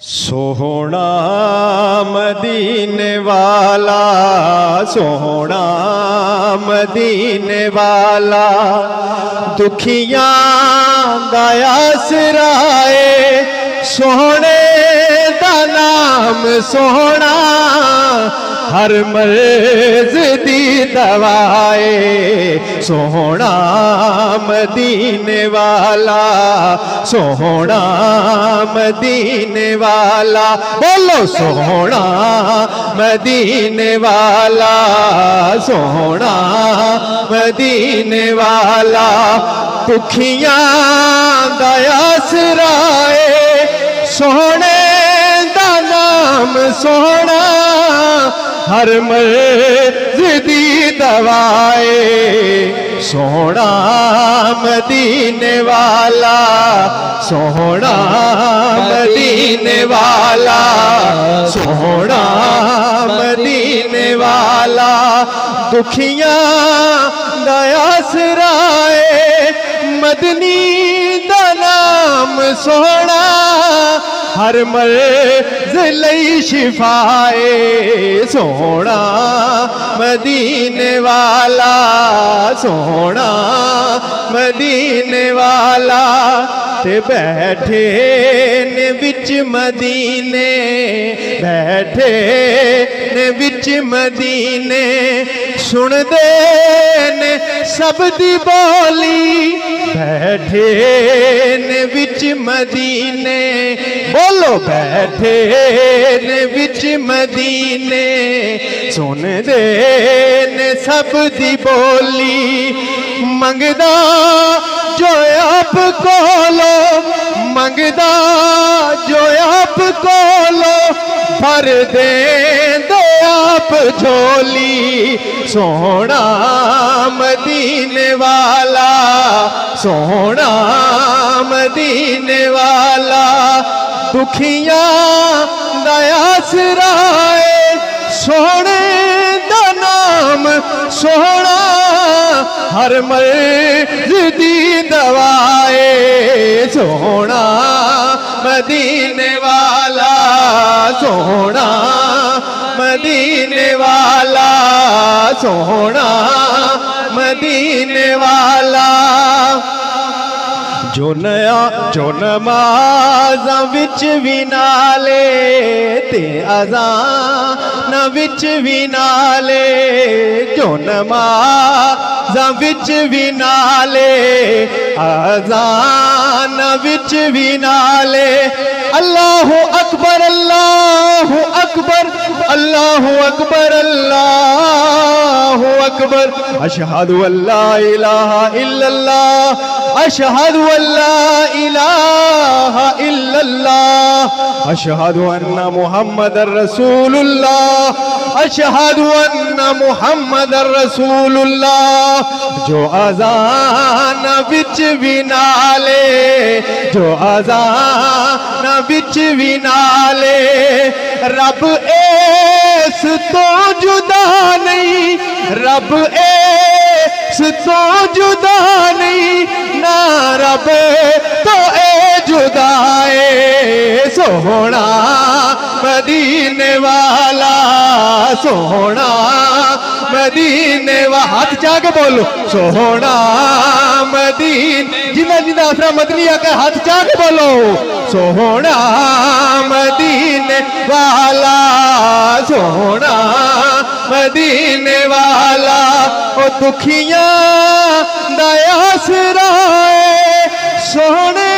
सोहना मदीने वाला, सोहना मदीने वाला, दुखियां दा आसराए, सोहने दा नाम सोहना, हर मर्ज दी दवाए, सोहना मदीने वाला, सोहना मदीने वाला, बोलो सोहना मदीने वाला, सोहना मदीने वाला, दुखियां दा आसराए, सोहने दा नाम सोहना, हर मर्ज दी दवाए, सोहना मदीने वाला, सोहना मदीने वाला, सोहना मदीने वाला, दुखियां दा आसराए, मदनी दा नाम सोहना, हर मर्ज लई शिफाए, सोहना मदीने वाला, सोहना मदीने वाला, ते बैठे ने विच मदीने, बैठे ने विच मदीने, सुन दे ने सब दी बोली, बैठे ने विच मदीने, बोलो बैठे ने विच मदीने, सुन दे ने सब दी बोली, मंगदा जो आप कोलो, मंगदा जो आप कोलो, भर दे दो आप झोली, सोहना मदीने वाला, सोहना मदीने वाला, दुखियां दा आसराए, सोहने दा नाम सोहना, हर मर्ज दी दवाए, सोहना मदीने वाला, सोहना मदीने वाला, सोहना मदीने वाला, जो नया जो नमाज़ां विच भी नाले, ते अज़ान विच भी नाले, जो नमाज़ां विच भी नाले, अज़ान विच भी नाले, अल्लाहु अकबर अल्लाहु अकबर अल्लाहु अकबर अल्लाहु अकबर, अशहदु अल्ला इलाहा इल्लल्लाह, अशहदु अल्ला इलाहा इल्लल्लाह, अशहदु अन्ना मुहम्मदर रसूलुल्लाह, अशहदु अन्ना मुहम्मदर रसूलुल्लाह, जो अज़ान विच भी नाले, जो अज़ान विच भी नाले, रब ऐस तो जुदा नहीं, रब ऐस तो जुदा नहीं, ना रब तो ए जुदाए, सोहना मदीने वाला, सोहना मदीने वाला, हाथ जाके बोलो सोहना मदीने, जिन्ना जिन्ना आसरा मदनिया का हाथ जाके बोलो, सोहना मदीने वाला, सोहना मदीने वाला, ओ दुखियां दा आसराए, सोहने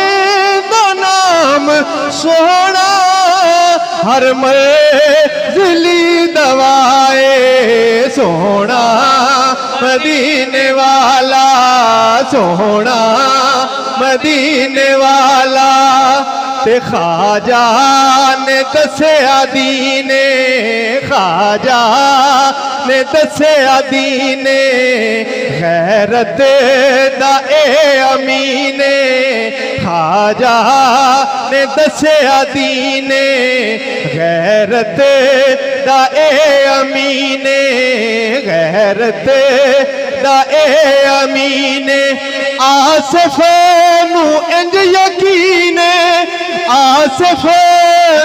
दा नाम सोहना, हर मंज़िली दवाए, सोहना मदीने वाला, सोहना मदीने वाला, ते ख्वाजा ने दस्या दीने, ख्वाजा ने दस्या दीने, गैरत दा ए अमीने, खाजा ने दस्या दीने गैरत दा ए अमीने गैरत दा ए अमीने आसिफ नू इंज यकीने आसिफ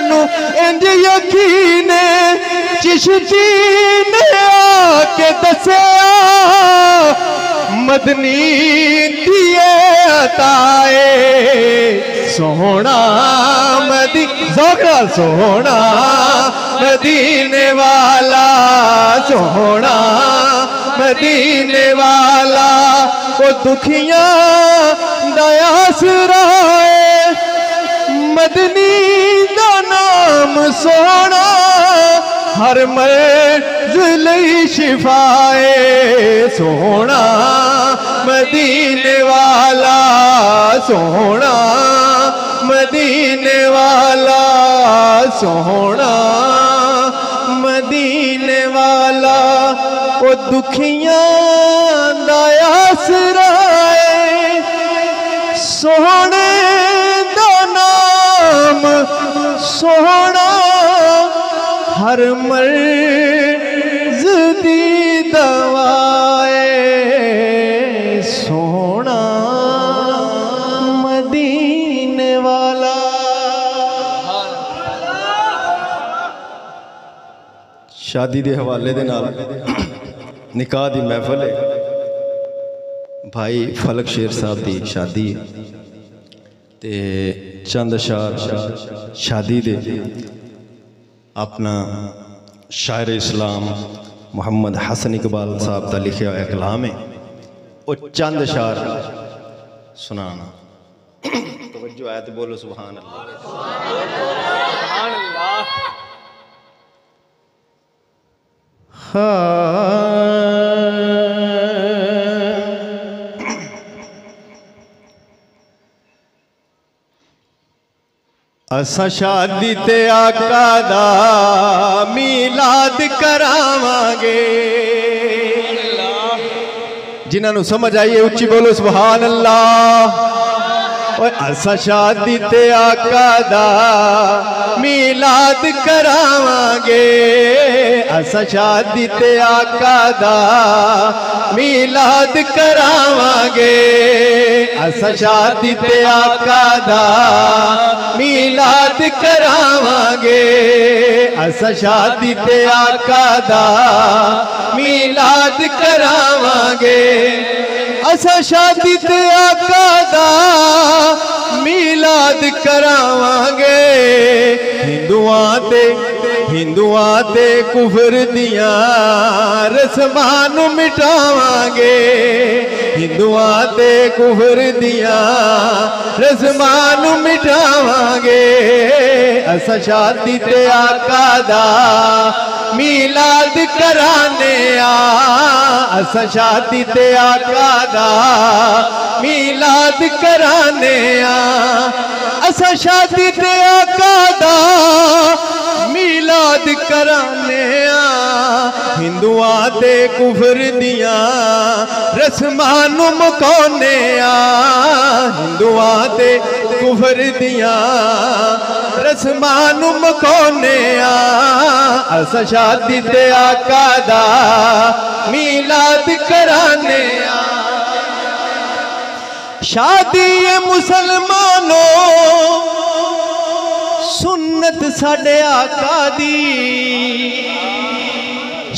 नू इंज यकीने चिश्ती ने आके दस्या मदनी दिए अताए सोहना मदी जोगरा सोहना मदीने वाला सोहना मदीने वाला वो दुखियां दयासरा मदनी दा नाम सोहना हर मर्ज लई शिफाए सोहना मदीने वाला सोहना मदीने वाला सोहना मदीने वाला वो दुखियां दा आसरा सोहने दा नाम सोहना हर मर्ज दी दवाए सोना मदीने वाला। शादी के हवाले दे नाल निकाह दी महफिल है भाई फलक शेर साहब की शादी ते चंद शार शादी दे अपना शायर इस्लाम मोहम्मद हसन इकबाल साहब का लिखा हुआ कलाम है वो चंद शार सुनाना। तवज्जो है तो बोलो सुभान अल्लाह। असा शादी ते आका दा मीलाद करावांगे। जिन्होंने समझ आई है उच्ची बोलो सुभान अल्लाह। असा शादी ते आका दा मीलाद करावांगे। असा शादी ते आका दा मीलाद करावांगे। असा शादी ते आका दा मीलाद करावांगे। असा शादी ते आका दा मीलाद करावांगे। असा शादी ते आका दा मीलाद करावांगे। हिंदुआं ते कुफर दियां रस्मां मिटावांगे। हिंदुआं ते कुफर दियां रस्मां मिटावांगे। असा शादी ते आका दा मीलाद कराने असा शादी ते आका दा मीलाद कराने असा शादी ते आका दा मीलाद कराने हिंदुआं ते कुफर दियां रस्मां मुकाने हिंदुआं ते कुफर दियां रस्मां मुकाने असा शादी ते आका दा मीलाद कराने। शादी है मुसलमानों सुन्नत साडे आका दी।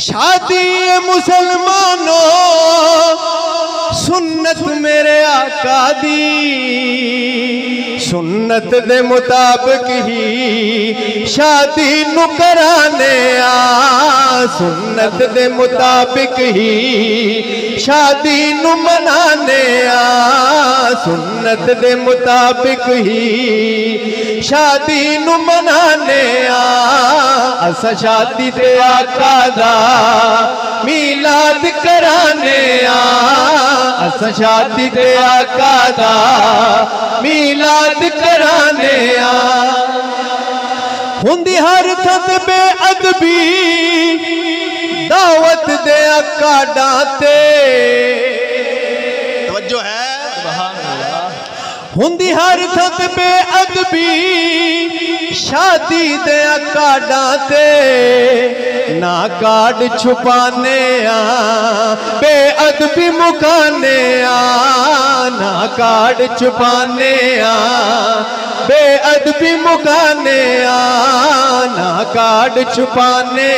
शादी है मुसलमानों सुन्नत मेरे आका दी। सुन्नत दे मुताबिक ही शादी नु कराने सुन्नत दे मुताबिक ही शादी नु मनाने सुन्नत दे मुताबिक ही शादी नु मनाने असा शादी ते आका दा मीलाद कराने असा शादी ते आका दा मीलाद कराने हुंदी हर थत बेअदबी दावत दे काडा ते। तवज्जो है हुंदी हर थत बेअदबी शादी दे काडा ते ना काड छुपाने बेअदबी मुकाने ना काड छुपाने बेअदबी मुकाने ना काड छुपाने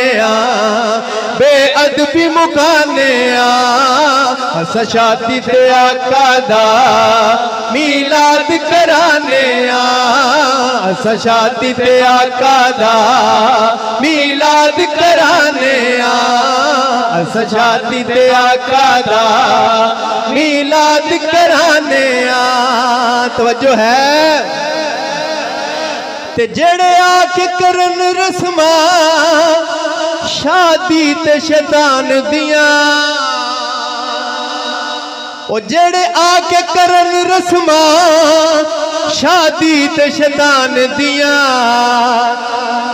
बेअदबी मुकाने असा शादी ते आका दा मीलाद कराने असा शादी ते आका दा मीलाद कराने असा शादी ते आका दा मीलाद कराने तवज्जो है ते जेड़े आके करन रस्मा शादी ते शैतान दियां ओ जेड़े आके करन रस्मा शादी ते शैतान दियां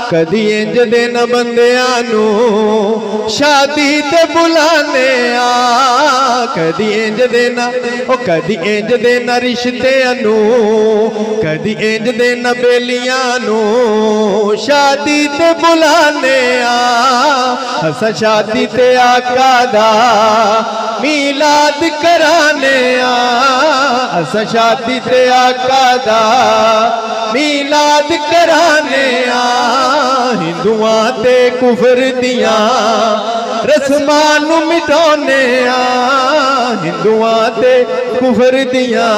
कदी इंज दे न बंदियां नू शादी ते बुलाने कदी इंज दे न ओ कदी इंज दे न रिश्तियां नू कदी इंज दे न बेलियां नू शादी ते बुलाने असा शादी ते आका दा मीलाद कराने असा शादी ते आका दा मीलाद कराने हिंदुआं ते कुफर दियां रस्मां नू मिटाने हिंदुआं ते कुफर दियां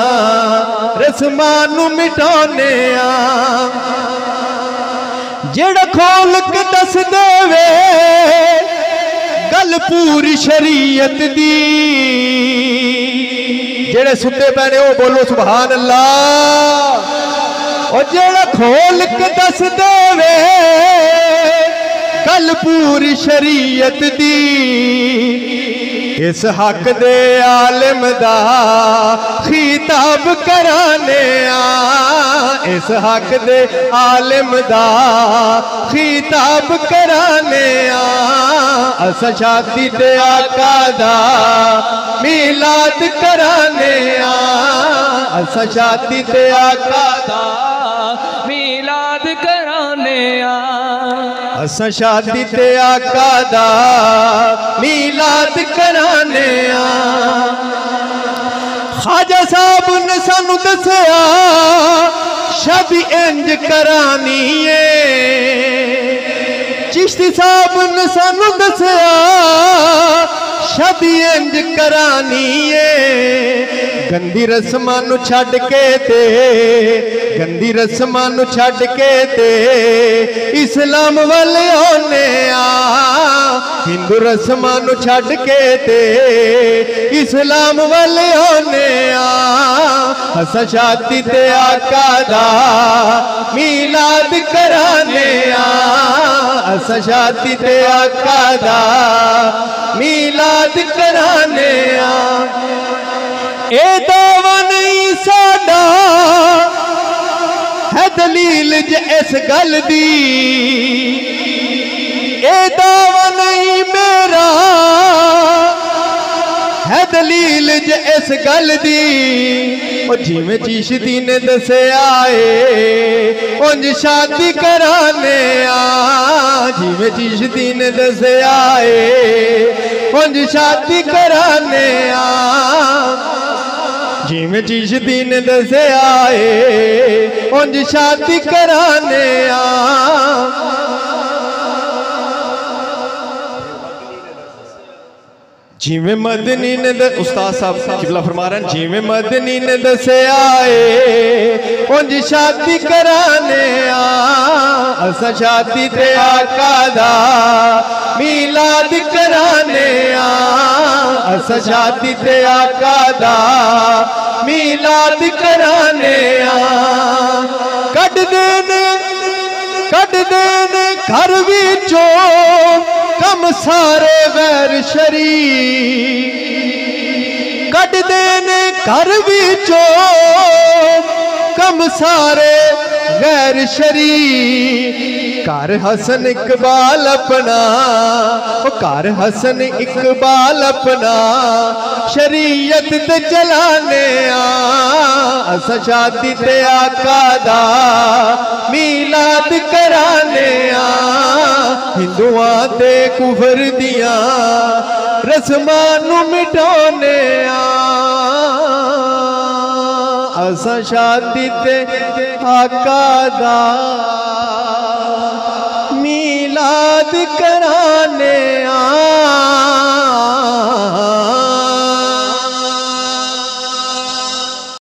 रस्मां नू मिटाने जेड़ा खोल के दस देवे गल पूरी शरीयत दी जेड़े सुते पैने वो बोलो सुभान अल्लाह और जेड़ा खोल के दस देवे गल पूरी शरीयत दी इस हक दे आलिम दा खिताब कराने इस हक दे आलिम दा खिताब कराने असा शादी ते आका दा मीलाद कराने असा शादी ते आका दा मीलाद कराने असा शादी ते आका दा मीलाद कराने ख्वाजा साहब ने सानू दसया शादी इंज करानी है चिश्ती साहब ने सानू दसया शादी इंज करानी है गंदी रस्मां नू छड्ड के ते गंदी रस्मां नू छड्ड के ते इस्लाम वाले आने हिंदू रस्मां नू छड्ड के ते इस्लाम वाले आने असा शादी ते आका दा मीलाद कराने असा शादी ते आका दा मीलाद कराने ए दावा नहीं साडा है दलील ज इस गल दी ए दावा नहीं मेरा है दलील ज इस गल दी जिमें चिश्ती ने दसया उंज शादी कराने जिमें चिश्ती ने दसया उंज शादी कराने जिमें चिश्ती ने दसया उंज शादी कराने जिमें मदनी ने उस्ताद साहब किबला फरमा रहे हैं जिमें मदनी ने दसया उंज शादी कराने असा शादी ते आका दा मीलाद कराने असा शादी ते आका दा मीलाद कराने कट देन घर विचों कम सारे वैर शरीर कट देने घर विचों कम सारे गैर शरीर घर हसन इकबाल अपना घर हसन इकबाल अपना शरीयत ते चलाने अस शादी ते आका दा मीलाद कराने हिंदुआं ते कुफर दियां रस्मां नू मिटाने अस शादी ते आका दा मीलाद कराने